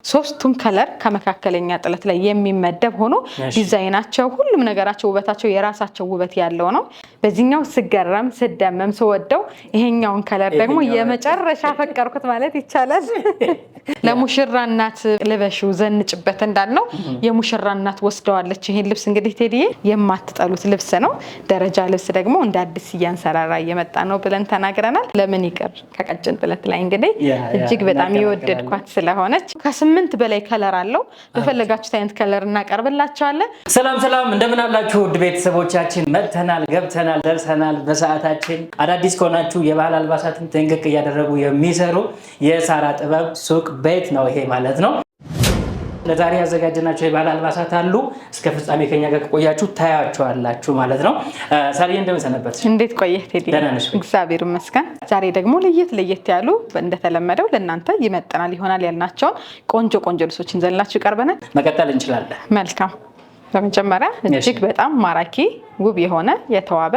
ሶስቱም ከለር ከመካከለኛ ጥለት ላይ የሚመደብ ሆኖ ዲዛይናቸው ሁሉም ነገራቸው ውበታቸው የራሳቸው ውበት ያለው ነው። በዚህኛው ስገረም ስደመም ስወደው ይሄኛውን ከለር ደግሞ የመጨረሻ ፈቀርኩት ማለት ይቻላል። ለሙሽራ እናት ልበሽው ዘንጭበት እንዳልነው የሙሽራ እናት ወስደዋለች። ይሄን ልብስ እንግዲህ ቴዲዬ የማትጠሉት ልብስ ነው። ደረጃ ልብስ ደግሞ እንደ አዲስ እያንሰራራ እየመጣ ነው ብለን ተናግረናል። ለምን ይቀር ከቀጭን ጥለት ላይ እንግዲህ እጅግ በጣም የወደድኳት ስለሆነች ከ8 በላይ ከለር አለው። በፈለጋችሁት አይነት ከለር እናቀርብላችኋለን። ሰላም እንደምን አላችሁ ውድ ቤተሰቦቻችን? መጥተናል፣ ገብተናል፣ ደርሰናል በሰዓታችን። አዳዲስ ከሆናችሁ የባህል አልባሳትን ጥንቅቅ እያደረጉ የሚሰሩ የሳራ ጥበብ ሱቅ ቤት ነው ይሄ ማለት ነው። ለዛሬ ያዘጋጀናቸው የባህል አልባሳት አሉ። እስከ ፍጻሜ ከኛ ጋር ቆያችሁ ታያችኋላችሁ ማለት ነው። ሳሪ እንደምን ሰነበትሽ? እንዴት ቆየህ ቴዲ? ደህና ነሽ? እግዚአብሔር ይመስገን። ዛሬ ደግሞ ለየት ያሉ እንደተለመደው ለእናንተ ይመጥናል ይሆናል ያልናቸውን ቆንጆ ልብሶችን ይዘንላችሁ ቀርበናል። መቀጠል እንችላለን። መልካም። በመጀመሪያ እጅግ በጣም ማራኪ ውብ የሆነ የተዋበ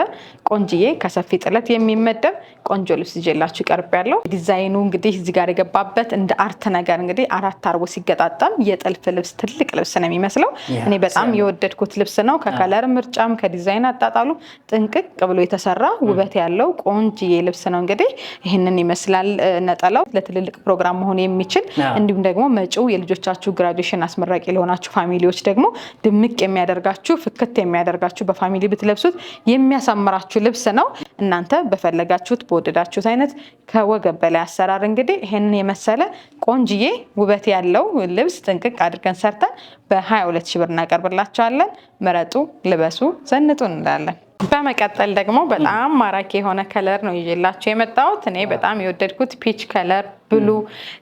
ቆንጂዬ ከሰፊ ጥለት የሚመደብ ቆንጆ ልብስ ይዤላችሁ ቀርቤያለሁ። ዲዛይኑ እንግዲህ እዚህ ጋር የገባበት እንደ አርት ነገር እንግዲህ አራት አርቦ ሲገጣጣም የጥልፍ ልብስ ትልቅ ልብስ ነው የሚመስለው። እኔ በጣም የወደድኩት ልብስ ነው። ከከለር ምርጫም ከዲዛይን አጣጣሉ ጥንቅቅ ብሎ የተሰራ ውበት ያለው ቆንጂዬ ልብስ ነው። እንግዲህ ይህንን ይመስላል ነጠላው። ለትልልቅ ፕሮግራም መሆን የሚችል እንዲሁም ደግሞ መጪው የልጆቻችሁ ግራጁዌሽን አስመራቂ ለሆናችሁ ፋሚሊዎች ደግሞ ድምቅ የሚያደርጋችሁ ፍክት የሚያደርጋችሁ በፋሚሊ ብትለብሱት የሚያሳምራችሁ ልብስ ነው። እናንተ በፈለጋችሁት በወደዳችሁት አይነት ከወገብ በላይ አሰራር እንግዲህ ይሄንን የመሰለ ቆንጂዬ ውበት ያለው ልብስ ጥንቅቅ አድርገን ሰርተን በ22 ሺህ ብር እናቀርብላችኋለን። ምረጡ፣ ልበሱ፣ ዘንጡ እንላለን። በመቀጠል ደግሞ በጣም ማራኪ የሆነ ከለር ነው ይዤላችሁ የመጣሁት። እኔ በጣም የወደድኩት ፒች ከለር ብሉ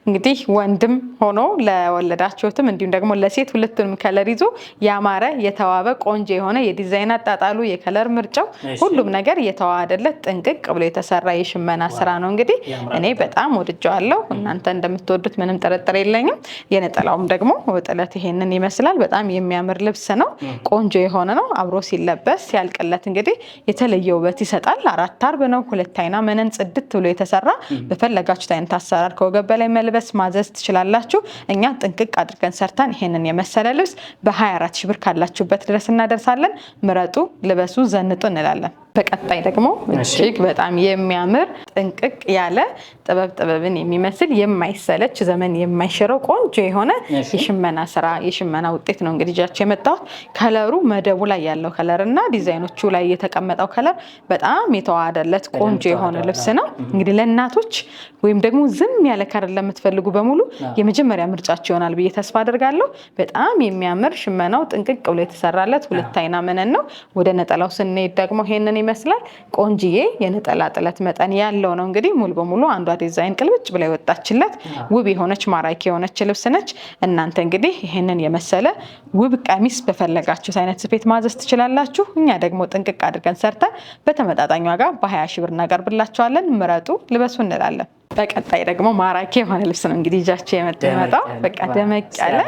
እንግዲህ ወንድም ሆኖ ለወለዳችሁትም እንዲሁም ደግሞ ለሴት ሁለቱንም ከለር ይዞ ያማረ የተዋበ ቆንጆ የሆነ የዲዛይን አጣጣሉ የከለር ምርጫው ሁሉም ነገር የተዋሃደለት ጥንቅቅ ብሎ የተሰራ የሽመና ስራ ነው። እንግዲህ እኔ በጣም ወድጀዋለሁ። እናንተ እንደምትወዱት ምንም ጥርጥር የለኝም። የነጠላውም ደግሞ ጥለት ይሄንን ይመስላል። በጣም የሚያምር ልብስ ነው። ቆንጆ የሆነ ነው። አብሮ ሲለበስ ሲያልቅለት እንግዲህ የተለየ ውበት ይሰጣል። አራት አርብ ነው። ሁለት አይና መነን ጽድት ብሎ የተሰራ በፈለጋችሁት አይነት አሰራር ከወገብ በላይ መልበስ ማዘዝ ትችላላችሁ። እኛ ጥንቅቅ አድርገን ሰርተን ይሄንን የመሰለ ልብስ በ24 ሺህ ብር ካላችሁበት ድረስ እናደርሳለን። ምረጡ፣ ልበሱ፣ ዘንጡ እንላለን። በቀጣይ ደግሞ እጅግ በጣም የሚያምር ጥንቅቅ ያለ ጥበብን የሚመስል የማይሰለች ዘመን የማይሽረው ቆንጆ የሆነ የሽመና ስራ የሽመና ውጤት ነው እንግዲህ ይዣችሁ የመጣሁት። ከለሩ መደቡ ላይ ያለው ከለር እና ዲዛይኖቹ ላይ የተቀመጠው ከለር በጣም የተዋሃደለት ቆንጆ የሆነ ልብስ ነው። እንግዲህ ለእናቶች ወይም ደግሞ ዝም ያለ ከለር ለምትፈልጉ በሙሉ የመጀመሪያ ምርጫቸው ይሆናል ብዬ ተስፋ አደርጋለሁ። በጣም የሚያምር ሽመናው ጥንቅቅ ብሎ የተሰራለት ሁለት አይና መነን ነው። ወደ ነጠላው ስንሄድ ደግሞ ይሄንን ይመስላል። ቆንጂዬ የነጠላ ጥለት መጠን ያለው ነው። እንግዲህ ሙሉ በሙሉ አንዷ ዲዛይን ቅልብጭ ብላ የወጣችለት ውብ የሆነች ማራኪ የሆነች ልብስ ነች። እናንተ እንግዲህ ይሄንን የመሰለ ውብ ቀሚስ በፈለጋችሁት አይነት ስፌት ማዘዝ ትችላላችሁ። እኛ ደግሞ ጥንቅቅ አድርገን ሰርተን በተመጣጣኝ ዋጋ በ20 ሺህ ብር እናቀርብላችኋለን። ምረጡ፣ ልበሱ እንላለን። በቀጣይ ደግሞ ማራኪ የሆነ ልብስ ነው እንግዲህ ይዣችሁ የመጣው። በቃ ደመቅ ያለ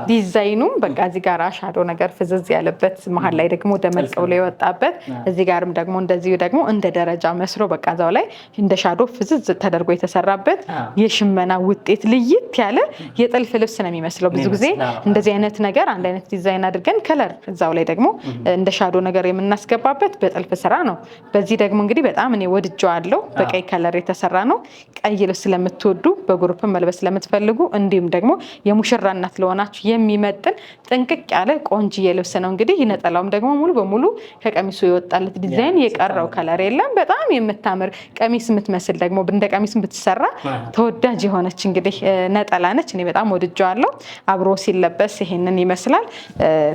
ዲዛይኑም በቃ እዚህ ጋር ሻዶ ነገር ፍዝዝ ያለበት መሀል ላይ ደግሞ ደመቅ ብሎ የወጣበት እዚህ ጋርም ደግሞ እንደዚሁ ደግሞ እንደ ደረጃ መስሎ በቃ እዛው ላይ እንደ ሻዶ ፍዝዝ ተደርጎ የተሰራበት የሽመና ውጤት ልይት ያለ የጥልፍ ልብስ ነው የሚመስለው። ብዙ ጊዜ እንደዚህ አይነት ነገር አንድ አይነት ዲዛይን አድርገን ከለር እዛው ላይ ደግሞ እንደ ሻዶ ነገር የምናስገባበት በጥልፍ ስራ ነው። በዚህ ደግሞ እንግዲህ በጣም እኔ ወድጄዋለሁ። በቀይ ከለር የተሰራ ነው። ቀይ ልብስ ስለምትወዱ በግሩፕ መልበስ ስለምትፈልጉ እንዲሁም ደግሞ የሙሽራ እናት ለሆናችሁ የሚመጥን ጥንቅቅ ያለ ቆንጂዬ ልብስ ነው። እንግዲህ ነጠላውም ደግሞ ሙሉ በሙሉ ከቀሚሱ የወጣለት ዲዛይን የቀረው ከለር የለም። በጣም የምታምር ቀሚስ የምትመስል ደግሞ እንደ ቀሚስ ብትሰራ ተወዳጅ የሆነች እንግዲህ ነጠላ ነች። እኔ በጣም ወድጄዋለሁ። አብሮ ሲለበስ ይሄንን ይመስላል።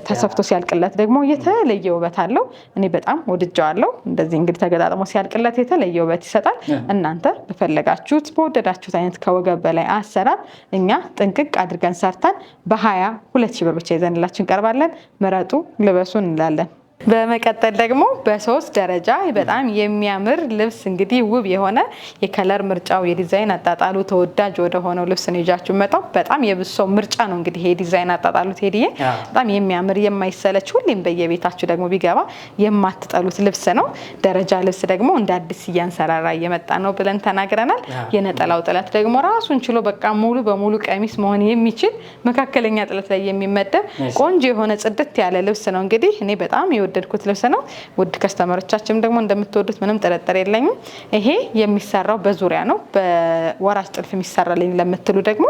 ተሰፍቶ ሲያልቅለት ደግሞ የተለየ ውበት አለው። እኔ በጣም ወድጄዋለሁ። እንደዚህ እንግዲህ ተገጣጥሞ ሲያልቅለት የተለየ ውበት ይሰጣል። እናንተ በፈለጋችሁት በወደዳችሁት አይነት ከወገብ በላይ አሰራር እኛ ጥንቅቅ አድርገን ሰርተን በ22 ሺህ ብር ብቻ ይዘንላችሁ እንቀርባለን። ምረጡ፣ ልበሱ እንላለን። በመቀጠል ደግሞ በሶስት ደረጃ በጣም የሚያምር ልብስ እንግዲህ ውብ የሆነ የከለር ምርጫው የዲዛይን አጣጣሉ ተወዳጅ ወደ ሆነው ልብስ ነው ይዣችሁ መጣው። በጣም የብዙ ሰው ምርጫ ነው እንግዲህ ይሄ ዲዛይን አጣጣሉ ቴዲዬ በጣም የሚያምር የማይሰለች ሁሌም በየቤታችሁ ደግሞ ቢገባ የማትጠሉት ልብስ ነው። ደረጃ ልብስ ደግሞ እንደ አዲስ እያንሰራራ እየመጣ ነው ብለን ተናግረናል። የነጠላው ጥለት ደግሞ ራሱን ችሎ በቃ ሙሉ በሙሉ ቀሚስ መሆን የሚችል መካከለኛ ጥለት ላይ የሚመደብ ቆንጆ የሆነ ጽድት ያለ ልብስ ነው። እንግዲህ እኔ በጣም የወደድኩት ልብስ ነው። ውድ ከስተመሮቻችን ደግሞ እንደምትወዱት ምንም ጥርጥር የለኝም። ይሄ የሚሰራው በዙሪያ ነው። በወራጅ ጥልፍ የሚሰራልኝ ለምትሉ ደግሞ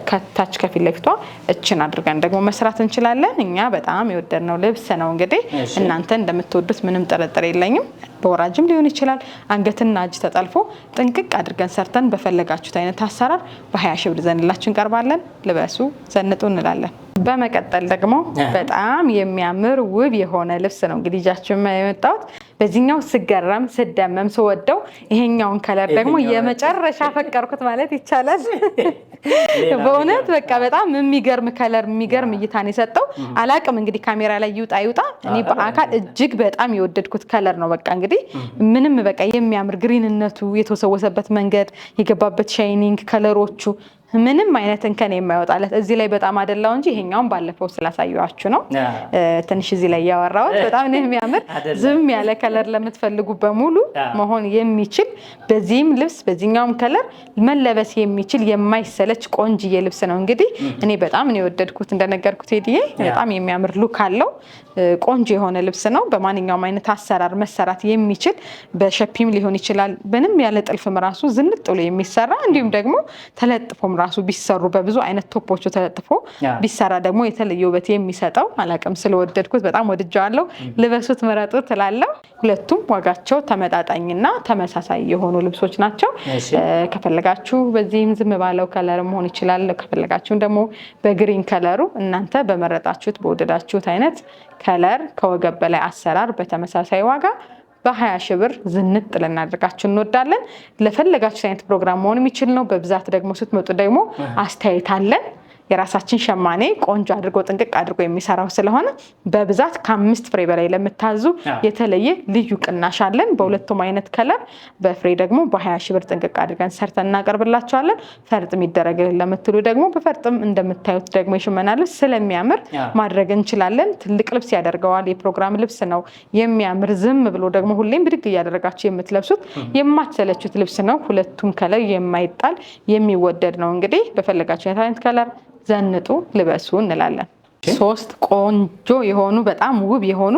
ከታች ከፊት ለፊቷ እችን አድርገን ደግሞ መስራት እንችላለን። እኛ በጣም የወደድነው ልብስ ነው። እንግዲህ እናንተ እንደምትወዱት ምንም ጥርጥር የለኝም። በወራጅም ሊሆን ይችላል። አንገትና እጅ ተጠልፎ ጥንቅቅ አድርገን ሰርተን በፈለጋችሁት አይነት አሰራር በ20 ሺህ ብር ዘንላችሁ እንቀርባለን። ልበሱ፣ ዘንጡ እንላለን። በመቀጠል ደግሞ በጣም የሚያምር ውብ የሆነ ልብስ ነው እንግዲህ ይዣችሁ የመጣሁት። በዚህኛው ስገረም ስደመም ስወደው ይሄኛውን ከለር ደግሞ የመጨረሻ ፈቀርኩት ማለት ይቻላል። በእውነት በቃ በጣም የሚገርም ከለር የሚገርም እይታን የሰጠው አላቅም እንግዲህ ካሜራ ላይ ይውጣ ይውጣ፣ እኔ በአካል እጅግ በጣም የወደድኩት ከለር ነው። በቃ እንግዲህ ምንም በቃ የሚያምር ግሪንነቱ፣ የተወሰወሰበት መንገድ፣ የገባበት ሻይኒንግ ከለሮቹ ምንም አይነት እንከን የማይወጣለት እዚህ ላይ በጣም አደላው እንጂ ይሄኛውን ባለፈው ስላሳየዋችሁ ነው ትንሽ እዚህ ላይ ያወራሁት። በጣም ነው የሚያምር ዝም ያለ ከለር ለምትፈልጉ በሙሉ መሆን የሚችል በዚህም ልብስ በዚህኛውም ከለር መለበስ የሚችል የማይሰለች ቆንጅዬ ልብስ ነው። እንግዲህ እኔ በጣም ነው የወደድኩት። እንደነገርኩት ሄዲዬ በጣም የሚያምር ሉክ አለው። ቆንጆ የሆነ ልብስ ነው። በማንኛውም አይነት አሰራር መሰራት የሚችል በሸፒም ሊሆን ይችላል። ምንም ያለ ጥልፍም ራሱ ዝንጥ ብሎ የሚሰራ እንዲሁም ደግሞ ተለጥፎም ራሱ ቢሰሩ በብዙ አይነት ቶፖቹ ተለጥፎ ቢሰራ ደግሞ የተለየ ውበት የሚሰጠው አላቅም ስለወደድኩት በጣም ወድጃለሁ። ልበሱት፣ ምረጡት እላለሁ። ሁለቱም ዋጋቸው ተመጣጣኝና ተመሳሳይ የሆኑ ልብሶች ናቸው። ከፈለጋችሁ በዚህም ዝም ባለው ከለር መሆን ይችላል። ከፈለጋችሁ ደግሞ በግሪን ከለሩ እናንተ በመረጣችሁት በወደዳችሁት አይነት ከለር ከወገብ በላይ አሰራር በተመሳሳይ ዋጋ በ20 ሺህ ብር ዝንጥ ልናደርጋችሁ እንወዳለን። ለፈለጋችሁ አይነት ፕሮግራም መሆን የሚችል ነው። በብዛት ደግሞ ስትመጡ ደግሞ አስተያየት አለን። የራሳችን ሸማኔ ቆንጆ አድርጎ ጥንቅቅ አድርጎ የሚሰራው ስለሆነ በብዛት ከ5 ፍሬ በላይ ለምታዙ የተለየ ልዩ ቅናሽ አለን። በሁለቱም አይነት ከለር በፍሬ ደግሞ በ20 ሺህ ብር ጥንቅቅ አድርገን ሰርተን እናቀርብላችኋለን። ፈርጥ የሚደረግልን ለምትሉ ደግሞ በፈርጥም እንደምታዩት ደግሞ የሽመና ልብስ ስለሚያምር ማድረግ እንችላለን። ትልቅ ልብስ ያደርገዋል። የፕሮግራም ልብስ ነው። የሚያምር ዝም ብሎ ደግሞ ሁሌም ብድግ እያደረጋችሁ የምትለብሱት የማትሰለቹት ልብስ ነው። ሁለቱም ከለር የማይጣል የሚወደድ ነው። እንግዲህ በፈለጋችሁ አይነት ከለር ዘንጡ፣ ልበሱ እንላለን። 3 ቆንጆ የሆኑ በጣም ውብ የሆኑ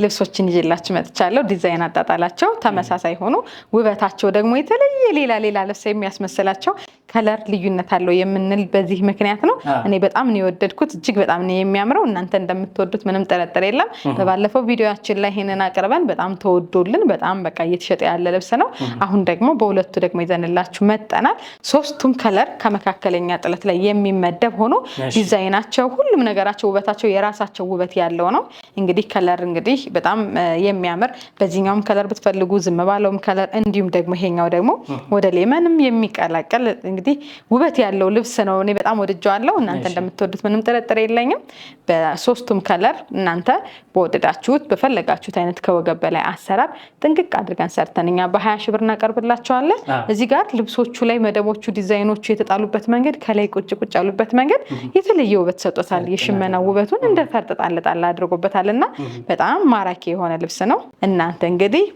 ልብሶችን ይዤላችሁ መጥቻለሁ። ዲዛይን አጣጣላቸው ተመሳሳይ ሆኖ ውበታቸው ደግሞ የተለየ ሌላ ልብስ የሚያስመስላቸው ከለር ልዩነት አለው የምንል በዚህ ምክንያት ነው። እኔ በጣም ነው የወደድኩት። እጅግ በጣም ነው የሚያምረው። እናንተ እንደምትወዱት ምንም ጥርጥር የለም። በባለፈው ቪዲዮአችን ላይ ይሄንን አቅርበን በጣም ተወዶልን በጣም በቃ እየተሸጠ ያለ ልብስ ነው። አሁን ደግሞ በሁለቱ ደግሞ ይዘንላችሁ መጠናል። 3ቱም ከለር ከመካከለኛ ጥለት ላይ የሚመደብ ሆኖ ዲዛይናቸው ሁሉም ነገራቸው ውበታቸው የራሳቸው ውበት ያለው ነው። እንግዲህ ከለር እንግዲህ በጣም የሚያምር በዚህኛውም ከለር ብትፈልጉ ዝም ባለውም ከለር እንዲሁም ደግሞ ይሄኛው ደግሞ ወደ ሌመንም የሚቀላቀል እንግዲህ ውበት ያለው ልብስ ነው። እኔ በጣም ወድጄዋለሁ። እናንተ እንደምትወዱት ምንም ጥርጥር የለኝም። በ3ቱም ከለር እናንተ በወደዳችሁት በፈለጋችሁት አይነት ከወገብ በላይ አሰራር ጥንቅቅ አድርገን ሰርተን እኛ በ20 ሺህ ብር እናቀርብላችኋለን። እዚህ ጋር ልብሶቹ ላይ መደቦቹ ዲዛይኖቹ የተጣሉበት መንገድ ከላይ ቁጭ ያሉበት መንገድ የተለየ ውበት ሰጥቶታል። የሽመና ውበቱን እንደ ፈርጥ ጣል አድርጎበታልና በጣም ማራኪ የሆነ ልብስ ነው። እናንተ እንግዲህ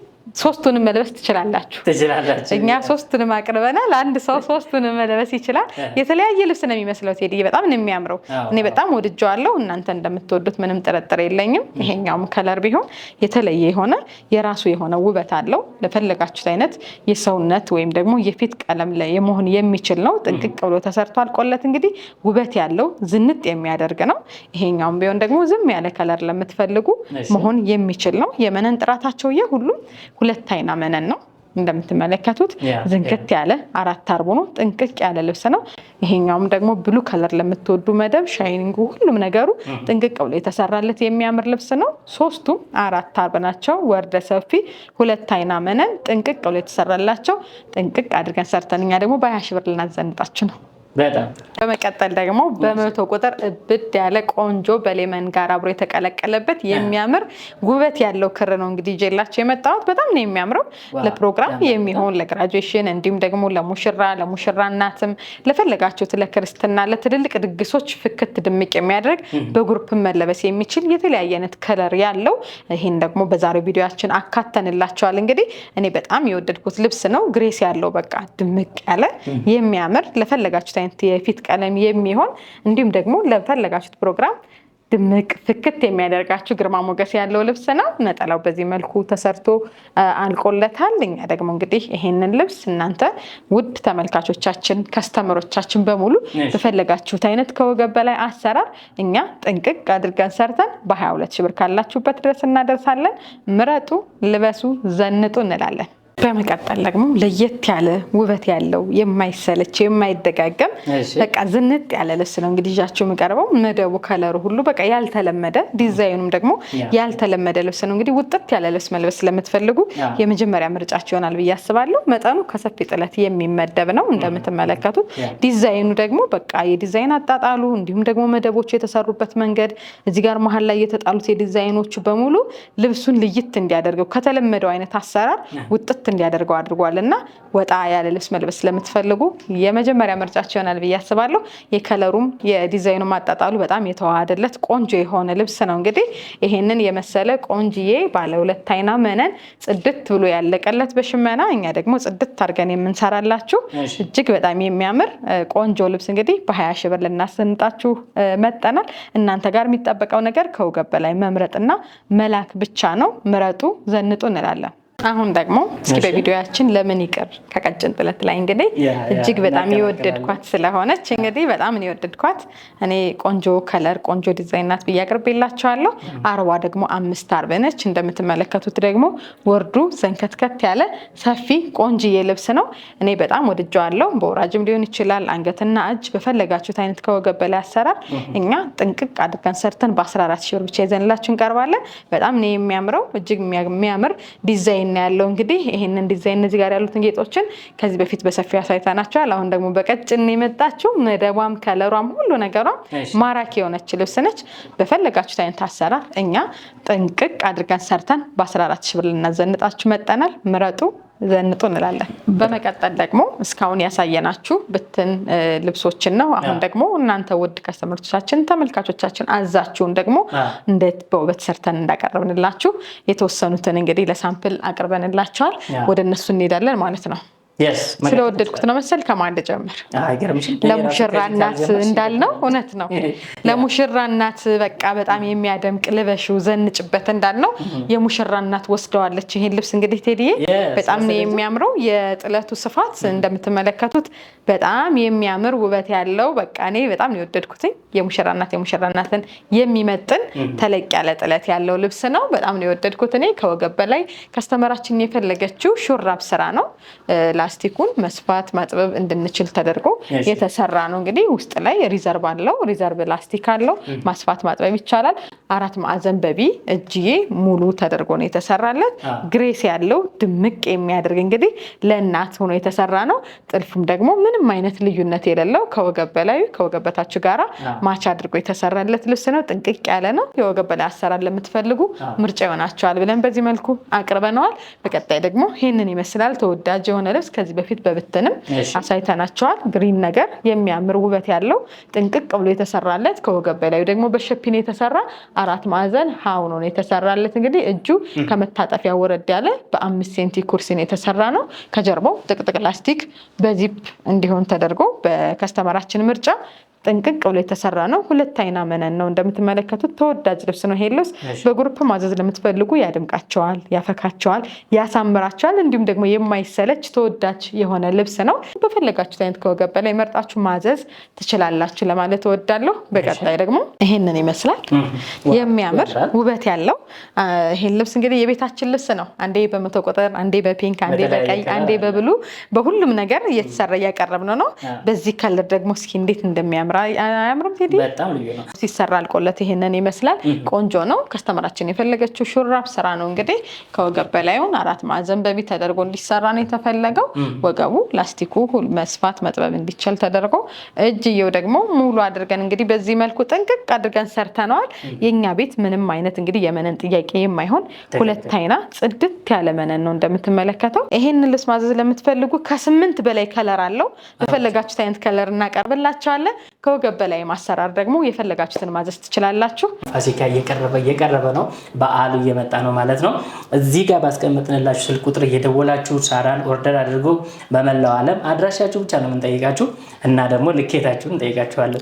3ቱንም መልበስ ትችላላችሁ። እኛ 3ቱንም አቅርበናል። አንድ ሰው 3ቱንም መልበስ ይችላል። የተለያየ ልብስ ነው የሚመስለው ቴዲ በጣም ነው የሚያምረው። እኔ በጣም ወድጄዋለሁ። እናንተ እንደምትወዱት ምንም ጥርጥር የለኝም። ይሄኛውም ከለር ቢሆን የተለየ የሆነ የራሱ የሆነ ውበት አለው። ለፈለጋችሁት አይነት የሰውነት ወይም ደግሞ የፊት ቀለም ላይ የመሆን የሚችል ነው። ጥንቅቅ ብሎ ተሰርቶ አልቆለት እንግዲህ ውበት ያለው ዝንጥ የሚያደርግ ነው። ይሄኛውም ቢሆን ደግሞ ዝም ያለ ከለር ለምትፈልጉ መሆን የሚችል ነው። የመነን ጥራታቸው የሁሉም 2 አይና መነን ነው። እንደምትመለከቱት ዝንክት ያለ 4 አርቦ ነው። ጥንቅቅ ያለ ልብስ ነው። ይሄኛውም ደግሞ ብሉ ከለር ለምትወዱ መደብ ሻይኒንጉ ሁሉም ነገሩ ጥንቅቅ ብሎ የተሰራለት የሚያምር ልብስ ነው። 3ቱም 4 አርብ ናቸው። ወርደ ሰፊ 2 አይና መነን ጥንቅቅ ብሎ የተሰራላቸው ጥንቅቅ አድርገን ሰርተን እኛ ደግሞ በ20 ሺህ ብር ልናዘንጣችሁ ነው። በጣም በመቀጠል ደግሞ በመቶ ቁጥር እብድ ያለ ቆንጆ በሌመን ጋር አብሮ የተቀላቀለበት የሚያምር ውበት ያለው ክር ነው እንግዲህ ይዤላችሁ የመጣሁት። በጣም ነው የሚያምረው። ለፕሮግራም የሚሆን ለግራጁዌሽን፣ እንዲሁም ደግሞ ለሙሽራ እናትም ለፈለጋችሁት ለክርስትና፣ ለትልልቅ ድግሶች ፍክት ድምቅ የሚያደርግ በግሩፕ መለበስ የሚችል የተለያየ አይነት ከለር ያለው ይሄን ደግሞ በዛሬው ቪዲዮአችን አካተንላችኋል። እንግዲህ እኔ በጣም የወደድኩት ልብስ ነው። ግሬስ ያለው በቃ ድምቅ ያለ የሚያምር ለፈለጋችሁት አይነት የፊት ቀለም የሚሆን እንዲሁም ደግሞ ለፈለጋችሁት ፕሮግራም ድምቅ ፍክት የሚያደርጋችሁ ግርማ ሞገስ ያለው ልብስ ነው። ነጠላው በዚህ መልኩ ተሰርቶ አልቆለታል። እኛ ደግሞ እንግዲህ ይሄንን ልብስ እናንተ ውድ ተመልካቾቻችን ከስተመሮቻችን በሙሉ በፈለጋችሁት አይነት ከወገብ በላይ አሰራር እኛ ጥንቅቅ አድርገን ሰርተን በ22 ሺህ ብር ካላችሁበት ድረስ እናደርሳለን። ምረጡ፣ ልበሱ፣ ዘንጡ እንላለን። በመቀጠል ደግሞ ለየት ያለ ውበት ያለው የማይሰለች የማይደጋገም በቃ ዝንጥ ያለ ልብስ ነው እንግዲህ ይዣችሁ የምቀርበው። መደቡ ከለሩ ሁሉ በቃ ያልተለመደ ዲዛይኑም ደግሞ ያልተለመደ ልብስ ነው። እንግዲህ ውጥት ያለ ልብስ መልበስ ስለምትፈልጉ የመጀመሪያ ምርጫችሁ ይሆናል ብዬ አስባለሁ። መጠኑ ከሰፊ ጥለት የሚመደብ ነው እንደምትመለከቱት። ዲዛይኑ ደግሞ በቃ የዲዛይን አጣጣሉ እንዲሁም ደግሞ መደቦቹ የተሰሩበት መንገድ እዚህ ጋር መሀል ላይ የተጣሉት የዲዛይኖቹ በሙሉ ልብሱን ልይት እንዲያደርገው ከተለመደው አይነት አሰራር ውጥት እንዲያደርገው አድርጓልና ወጣ ያለ ልብስ መልበስ ስለምትፈልጉ የመጀመሪያ ምርጫችሁ ይሆናል ብዬ አስባለሁ። የከለሩም የዲዛይኑ ማጣጣሉ በጣም የተዋሃደለት ቆንጆ የሆነ ልብስ ነው። እንግዲህ ይሄንን የመሰለ ቆንጅዬ ባለ 2 አይና መነን ጽድት ብሎ ያለቀለት በሽመና እኛ ደግሞ ጽድት አድርገን የምንሰራላችሁ እጅግ በጣም የሚያምር ቆንጆ ልብስ እንግዲህ በ20 ሺህ ብር ልናስመጣችሁ መጠናል። እናንተ ጋር የሚጠበቀው ነገር ከወገብ በላይ መምረጥና መላክ ብቻ ነው። ምረጡ፣ ዘንጡ እንላለን። አሁን ደግሞ እስኪ በቪዲዮያችን ለምን ይቅር ከቀጭን ጥለት ላይ እንግዲህ እጅግ በጣም የወደድኳት ስለሆነች እንግዲህ በጣም ነው የወደድኳት። እኔ ቆንጆ ከለር ቆንጆ ዲዛይን ናት ብዬ አቅርቤላችኋለሁ። አርቧ ደግሞ 5 አርብ ነች። እንደምትመለከቱት ደግሞ ወርዱ ዘንከትከት ያለ ሰፊ ቆንጅዬ ልብስ ነው። እኔ በጣም ወድጄዋለሁ። በወራጅም ሊሆን ይችላል፣ አንገትና እጅ በፈለጋችሁት አይነት ከወገብ በላይ አሰራር እኛ ጥንቅቅ አድርገን ሰርተን በ14 ሺህ ብር ብቻ ይዘንላችሁ እንቀርባለን። በጣም ነው የሚያምረው። እጅግ የሚያምር ዲዛይን ያለው እንግዲህ ይሄንን ዲዛይን እዚህ ጋር ያሉትን ጌጦችን ከዚህ በፊት በሰፊው አሳይተናቸዋል። አሁን ደግሞ በቀጭን የመጣችው መደቧም ከለሯም ሁሉ ነገሯም ማራኪ የሆነች ልብስ ነች። በፈለጋችሁት አይነት አሰራር እኛ ጥንቅቅ አድርገን ሰርተን በ14 ሺህ ብር ልናዘንጣችሁ መጠናል። ምረጡ፣ ዘንጡ እንላለን። በመቀጠል ደግሞ እስካሁን ያሳየናችሁ ብትን ልብሶችን ነው። አሁን ደግሞ እናንተ ውድ ከስተመሮቻችን ተመልካቾቻችን አዛችሁን ደግሞ እንዴት በውበት ሰርተን እንዳቀረብንላችሁ የተወሰኑትን እንግዲህ ለሳምፕል አቅርበንላችኋል። ወደ እነሱ እንሄዳለን ማለት ነው። ስለወደድኩት ነው መሰል ከማን ልጀምር? ለሙሽራ እናት እንዳልነው እውነት ነው። ለሙሽራ እናት በቃ በጣም የሚያደምቅ ልበሽው ዘንጭበት እንዳልነው የሙሽራ እናት ወስደዋለች ይሄን ልብስ። እንግዲህ ቴዲዬ በጣም ነው የሚያምረው። የጥለቱ ስፋት እንደምትመለከቱት በጣም የሚያምር ውበት ያለው በቃ እኔ በጣም ነው የወደድኩት። የሙሽራ እናትን የሚመጥን ተለቅ ያለ ጥለት ያለው ልብስ ነው። በጣም ነው የወደድኩት እኔ። ከወገብ በላይ ከስተመራችን የፈለገችው ሹራብ ስራ ነው። ላስቲኩን መስፋት ማጥበብ እንድንችል ተደርጎ የተሰራ ነው። እንግዲህ ውስጥ ላይ ሪዘርቭ አለው። ሪዘርቭ ላስቲክ አለው። ማስፋት ማጥበብ ይቻላል። 4 ማዕዘን በቢ እጅዬ ሙሉ ተደርጎ ነው የተሰራለት። ግሬስ ያለው ድምቅ የሚያደርግ እንግዲህ ለእናት ሆኖ የተሰራ ነው። ጥልፉም ደግሞ ምንም አይነት ልዩነት የሌለው ከወገብ በላይ ከወገብ በታች ጋራ ማች አድርጎ የተሰራለት ልብስ ነው። ጥንቅቅ ያለ ነው። የወገብ በላይ አሰራር ለምትፈልጉ ምርጫ ይሆናቸዋል ብለን በዚህ መልኩ አቅርበነዋል። በቀጣይ ደግሞ ይህንን ይመስላል ተወዳጅ የሆነ ልብስ። ከዚህ በፊት በብትንም አሳይተናቸዋል። ግሪን ነገር የሚያምር ውበት ያለው ጥንቅቅ ብሎ የተሰራለት ከወገብ በላይ ደግሞ በሸፒን የተሰራ 4 ማዕዘን ሀውኖ ነው የተሰራለት። እንግዲህ እጁ ከመታጠፊያ ወረድ ያለ በ5 ሴንቲ ኩርሲ ነው የተሰራ ነው። ከጀርባው ጥቅጥቅ ላስቲክ በዚፕ እንዲሆን ተደርጎ በከስተመራችን ምርጫ ጥንቅቅ ብሎ የተሰራ ነው። 2 አይና መነን ነው እንደምትመለከቱት። ተወዳጅ ልብስ ነው ይሄ ልብስ። በግሩፕ ማዘዝ ለምትፈልጉ ያድምቃቸዋል፣ ያፈካቸዋል፣ ያሳምራቸዋል። እንዲሁም ደግሞ የማይሰለች ተወዳጅ የሆነ ልብስ ነው። በፈለጋችሁት አይነት ከወገብ በላይ መርጣችሁ ማዘዝ ትችላላችሁ ለማለት እወዳለሁ። በቀጣይ ደግሞ ይሄንን ይመስላል የሚያምር ውበት ያለው ይሄን ልብስ እንግዲህ የቤታችን ልብስ ነው። አንዴ በመቶ ቁጥር፣ አንዴ በፒንክ፣ አንዴ በቀይ፣ አንዴ በብሉ በሁሉም ነገር እየተሰራ እያቀረብነው ነው። በዚህ ከለር ደግሞ እስኪ እንዴት እንደሚያምር አያምርም? ቴዲ በጣም ልዩ ነው። ሲሰራ አልቆለት ይሄንን ይመስላል። ቆንጆ ነው። ከስተመራችን የፈለገችው ሹራብ ስራ ነው። እንግዲህ ከወገብ በላይውን 4 ማዕዘን በቢ ተደርጎ እንዲሰራ ነው የተፈለገው። ወገቡ ላስቲኩ መስፋት መጥበብ እንዲቻል ተደርጎ እጅየው ደግሞ ሙሉ አድርገን እንግዲህ በዚህ መልኩ ጥንቅቅ አድርገን ሰርተነዋል። የኛ ቤት ምንም አይነት እንግዲህ የመነን ጥያቄ የማይሆን 2 አይና ጽድት ያለ መነን ነው እንደምትመለከተው። ይሄንን ልብስ ማዘዝ ለምትፈልጉ ከ8 በላይ ከለር አለው። በፈለጋችሁት አይነት ከለር እናቀርብላችኋለን። ከወገብ በላይ ማሰራር ደግሞ የፈለጋችሁትን ማዘዝ ትችላላችሁ። ፋሲካ እየቀረበ ነው። በዓሉ እየመጣ ነው ማለት ነው። እዚህ ጋር ባስቀመጥንላችሁ ስልክ ቁጥር እየደወላችሁ ሳራን ኦርደር አድርጎ በመላው ዓለም አድራሻችሁ ብቻ ነው የምንጠይቃችሁ እና ደግሞ ልኬታችሁን እንጠይቃችኋለን።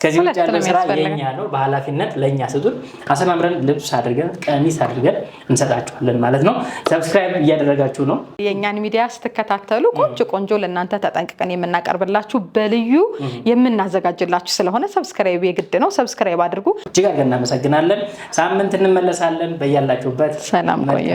ከዚህ ውጭ ያለው ስራ የኛ ነው። በኃላፊነት ለእኛ ስጡን። አሰማምረን ልብስ አድርገን ቀሚስ አድርገን እንሰጣችኋለን ማለት ነው። ሰብስክራይብ እያደረጋችሁ ነው። የእኛን ሚዲያ ስትከታተሉ ቆንጆ ለእናንተ ተጠንቅቀን የምናቀርብላችሁ በልዩ የምናዘጋጅላችሁ ስለሆነ ሰብስክራይብ የግድ ነው። ሰብስክራይብ አድርጉ። እጅግ አድርገን እናመሰግናለን። ሳምንት እንመለሳለን። በያላችሁበት ሰላም ቆዩ።